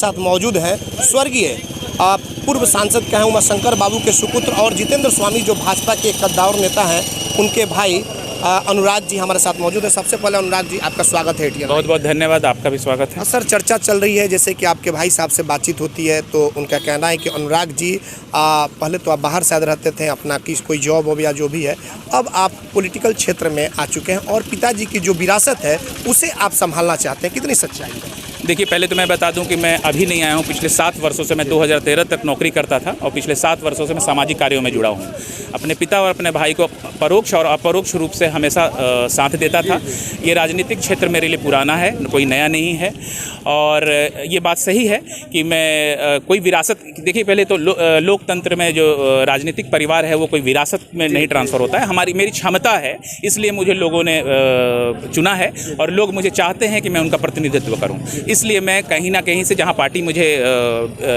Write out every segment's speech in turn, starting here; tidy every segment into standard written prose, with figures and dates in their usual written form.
साथ मौजूद हैं स्वर्गीय पूर्व सांसद कहें उमाशंकर बाबू के सुपुत्र और जितेंद्र स्वामी जो भाजपा के कद्दावर नेता हैं, उनके भाई अनुराग जी हमारे साथ मौजूद है। सबसे पहले अनुराग जी, आपका स्वागत है एटीएन। बहुत बहुत धन्यवाद, आपका भी स्वागत है। सर, चर्चा चल रही है जैसे कि आपके भाई साहब से बातचीत होती है तो उनका कहना है कि अनुराग जी पहले तो आप बाहर शायद रहते थे, अपना कोई जॉब हो या जो भी है, अब आप पॉलिटिकल क्षेत्र में आ चुके हैं और पिताजी की जो विरासत है उसे आप संभालना चाहते हैं, कितनी सच्चाई है? देखिए, पहले तो मैं बता दूं कि मैं अभी नहीं आया हूं। पिछले 7 वर्षों से मैं 2013 तक नौकरी करता था और पिछले 7 वर्षों से मैं सामाजिक कार्यों में जुड़ा हूं। अपने पिता और अपने भाई को परोक्ष और अपरोक्ष रूप से हमेशा साथ देता था। ये राजनीतिक क्षेत्र मेरे लिए पुराना है, कोई नया नहीं है। और ये बात सही है कि मैं कोई विरासत, देखिए पहले तो लोकतंत्र में जो राजनीतिक परिवार है वो कोई विरासत में नहीं ट्रांसफ़र होता है। मेरी क्षमता है, इसलिए मुझे लोगों ने चुना है और लोग मुझे चाहते हैं कि मैं उनका प्रतिनिधित्व करूं। इसलिए मैं कहीं ना कहीं से जहां पार्टी मुझे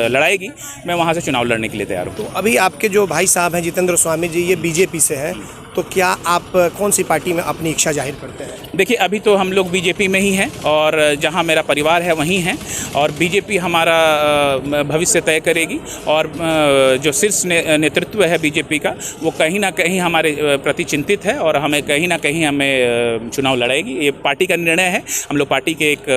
लड़ाएगी, मैं वहां से चुनाव लड़ने के लिए तैयार हूं। तो अभी आपके जो भाई साहब हैं जितेंद्र स्वामी जी, ये बीजेपी से हैं, तो क्या आप कौन सी पार्टी में अपनी इच्छा जाहिर करते हैं? देखिए, अभी तो हम लोग बीजेपी में ही हैं और जहां मेरा परिवार है वहीं हैं और बीजेपी हमारा भविष्य तय करेगी। और जो शीर्ष नेतृत्व है बीजेपी का, वो कहीं ना कहीं हमारे प्रति चिंतित है और हमें कहीं ना कहीं हमें चुनाव लड़ाएगी। ये पार्टी का निर्णय है, हम लोग पार्टी के एक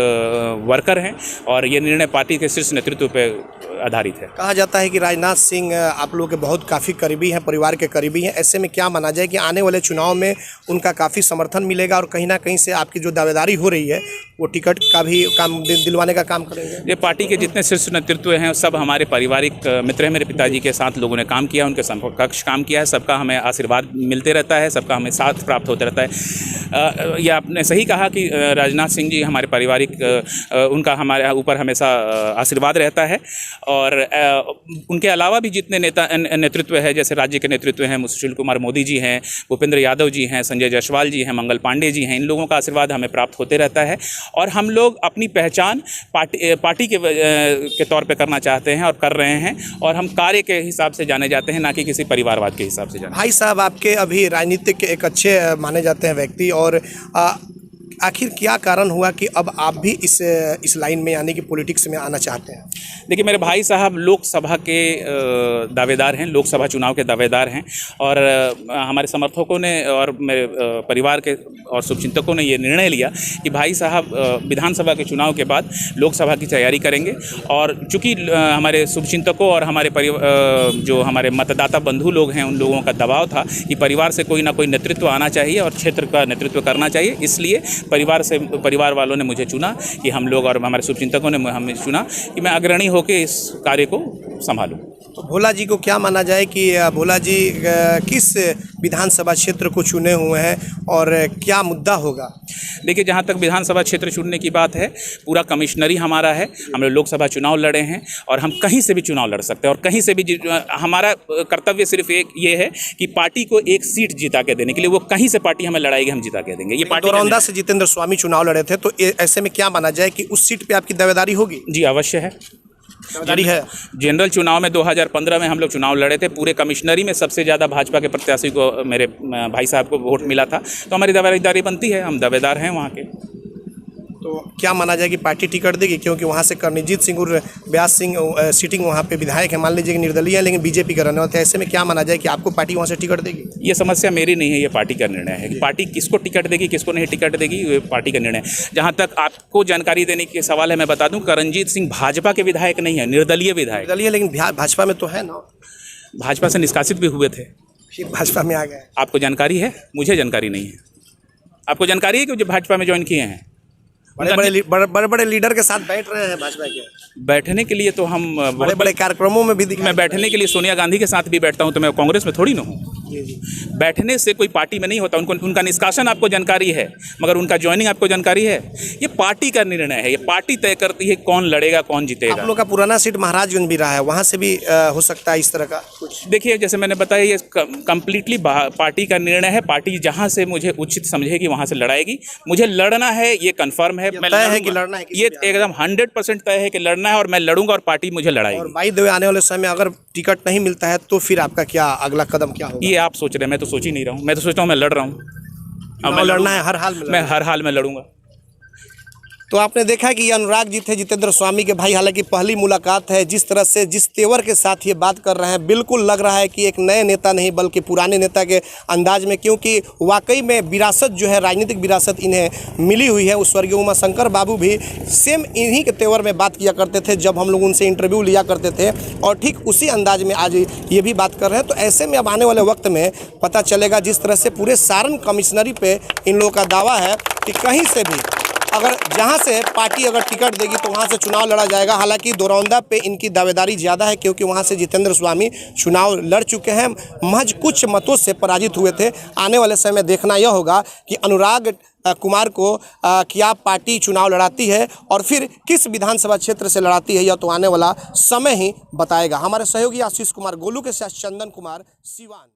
वर्कर हैं और ये निर्णय पार्टी के शीर्ष नेतृत्व पर आधारित है। कहा जाता है कि राजनाथ सिंह आप लोगों के बहुत काफ़ी करीबी हैं, परिवार के करीबी हैं। ऐसे में क्या माना जाए कि आने वाले चुनाव में उनका काफ़ी समर्थन मिलेगा और कहीं ना कहीं से आपकी जो दावेदारी हो रही है वो टिकट का भी काम दिलवाने का काम करेंगे? ये पार्टी के जितने शीर्ष नेतृत्व हैं सब हमारे पारिवारिक मित्र हैं। मेरे पिताजी के साथ लोगों ने काम किया, उनके समकक्ष काम किया है। सबका हमें आशीर्वाद मिलते रहता है, सबका हमें साथ प्राप्त होता रहता है। ये आपने सही कहा कि राजनाथ सिंह जी हमारे पारिवारिक, उनका हमारे ऊपर हमेशा आशीर्वाद रहता है। और उनके अलावा भी जितने नेतृत्व है, जैसे राज्य के नेतृत्व हैं, सुशील कुमार मोदी जी हैं, भूपेंद्र यादव जी हैं, संजय जायसवाल जी हैं, मंगल पांडे जी हैं, इन लोगों का आशीर्वाद हमें प्राप्त होते रहता है। और हम लोग अपनी पहचान पार्टी के तौर पे करना चाहते हैं और कर रहे हैं और हम कार्य के हिसाब से जाने जाते हैं, ना कि किसी परिवारवाद के हिसाब से जाने। भाई साहब आपके अभी राजनीतिक के एक अच्छे माने जाते हैं व्यक्ति, और आखिर क्या कारण हुआ कि अब आप भी इस लाइन में यानी कि पॉलिटिक्स में आना चाहते हैं? देखिए, मेरे भाई साहब लोकसभा के दावेदार हैं, लोकसभा चुनाव के दावेदार हैं और हमारे समर्थकों ने और मेरे परिवार के और शुभचिंतकों ने ये निर्णय लिया कि भाई साहब विधानसभा के चुनाव के बाद लोकसभा की तैयारी करेंगे। और चूँकि हमारे शुभचिंतकों और हमारे जो हमारे मतदाता बंधु लोग हैं, उन लोगों का दबाव था कि परिवार से कोई ना कोई नेतृत्व आना चाहिए और क्षेत्र का नेतृत्व करना चाहिए। इसलिए परिवार वालों ने मुझे चुना कि हम लोग, और हमारे शुभचिंतकों ने हमें चुना कि मैं अग्रणी होकर इस कार्य को संभालूं। तो भोला जी को क्या माना जाए कि भोला जी किस विधानसभा क्षेत्र को चुने हुए हैं और क्या मुद्दा होगा? देखिए, जहाँ तक विधानसभा क्षेत्र चुनने की बात है, पूरा कमिश्नरी हमारा है। हम लोग लोकसभा चुनाव लड़े हैं और हम कहीं से भी चुनाव लड़ सकते हैं और कहीं से भी हमारा कर्तव्य सिर्फ एक ये है कि पार्टी को एक सीट जिता के देने के लिए, वो कहीं से पार्टी हमें लड़ाएगी, हम जिता के देंगे। ये पार्टी दौरौंदा से जितेंद्र स्वामी चुनाव लड़े थे, तो ऐसे में क्या माना जाए कि उस सीट पे आपकी दावेदारी होगी? जी, अवश्य है, दावेदारी है। जनरल चुनाव में 2015 में हम लोग चुनाव लड़े थे। पूरे कमिश्नरी में सबसे ज़्यादा भाजपा के प्रत्याशी को, मेरे भाई साहब को वोट मिला था, तो हमारी दावेदारी बनती है, हम दावेदार हैं वहाँ के। तो क्या माना जाए कि पार्टी टिकट देगी, क्योंकि वहाँ से करनीजीत सिंह और व्यास सिंह सीटिंग वहाँ पे विधायक है, मान लीजिए कि निर्दलीय है लेकिन बीजेपी का रहने वाला है। ऐसे में क्या माना जाए कि आपको पार्टी वहाँ से टिकट देगी? ये समस्या मेरी नहीं है, ये पार्टी का निर्णय है कि पार्टी किसको टिकट देगी, किसको नहीं टिकट देगी, ये पार्टी का निर्णय है। जहाँ तक आपको जानकारी देने के सवाल है, मैं बता दूँ, करणजीत सिंह भाजपा के विधायक नहीं है, निर्दलीय विधायक। निर्दलीय, लेकिन भाजपा में तो है ना? भाजपा से निष्कासित भी हुए थे, फिर भाजपा में आ गए। आपको जानकारी है? मुझे जानकारी नहीं है। आपको जानकारी है कि जो भाजपा में ज्वाइन किए हैं? बड़े बड़े लीडर के साथ बैठ रहे हैं भाजपा के। बैठने के लिए तो हम बड़े बड़े कार्यक्रमों में भी मैं बैठने के लिए सोनिया गांधी के साथ भी बैठता हूं, तो मैं कांग्रेस में थोड़ी ना हूं। बैठने से कोई पार्टी में नहीं होता। उनका निष्कासन आपको जानकारी है, मगर उनका ज्वाइनिंग आपको जानकारी है? ये पार्टी का निर्णय है, ये पार्टी तय करती है कौन लड़ेगा, कौन जीतेगा। आप लोग का पुराना सीट महाराजगंज भी रहा है, वहाँ से भी हो सकता है इस तरह का कुछ? देखिए, जैसे मैंने बताया, ये कंप्लीटली पार्टी का निर्णय है। पार्टी जहाँ से मुझे उचित समझेगी वहाँ से लड़ाएगी। मुझे लड़ना है, ये कन्फर्म है। तय है कि लड़ना है? ये एकदम 100% तय है कि लड़ना है और मैं लड़ूंगा और पार्टी मुझे लड़ाएगी। और बाई द वे, आने वाले समय अगर टिकट नहीं मिलता है तो फिर आपका क्या अगला कदम क्या होगा? ये आप सोच रहे हैं, मैं तो सोच ही नहीं रहा हूँ। मैं तो सोच रहा हूँ मैं लड़ रहा हूँ। अब मैं लड़ना है हर हाल में? मैं हर हाल में लड़ूंगा। तो आपने देखा कि ये अनुराग जी थे जितेंद्र स्वामी के भाई। हालांकि पहली मुलाकात है, जिस तरह से जिस तेवर के साथ ये बात कर रहे हैं, बिल्कुल लग रहा है कि एक नए नेता नहीं बल्कि पुराने नेता के अंदाज में, क्योंकि वाकई में विरासत जो है, राजनीतिक विरासत इन्हें मिली हुई है। उस स्वर्गीय उमाशंकर बाबू भी सेम इन्हीं के तेवर में बात किया करते थे जब हम लोग उनसे इंटरव्यू लिया करते थे, और ठीक उसी अंदाज में आज ये भी बात कर रहे हैं। तो ऐसे में अब आने वाले वक्त में पता चलेगा, जिस तरह से पूरे सारण कमिश्नरी पे इन लोगों का दावा है कि कहीं से भी अगर जहां से पार्टी अगर टिकट देगी तो वहां से चुनाव लड़ा जाएगा। हालांकि दौरौंदा पे इनकी दावेदारी ज़्यादा है, क्योंकि वहां से जितेंद्र स्वामी चुनाव लड़ चुके हैं, महज कुछ मतों से पराजित हुए थे। आने वाले समय में देखना यह होगा कि अनुराग कुमार को क्या पार्टी चुनाव लड़ाती है और फिर किस विधानसभा क्षेत्र से लड़ाती है, यह तो आने वाला समय ही बताएगा। हमारे सहयोगी आशीष कुमार गोलू के साथ चंदन कुमार, सिवान।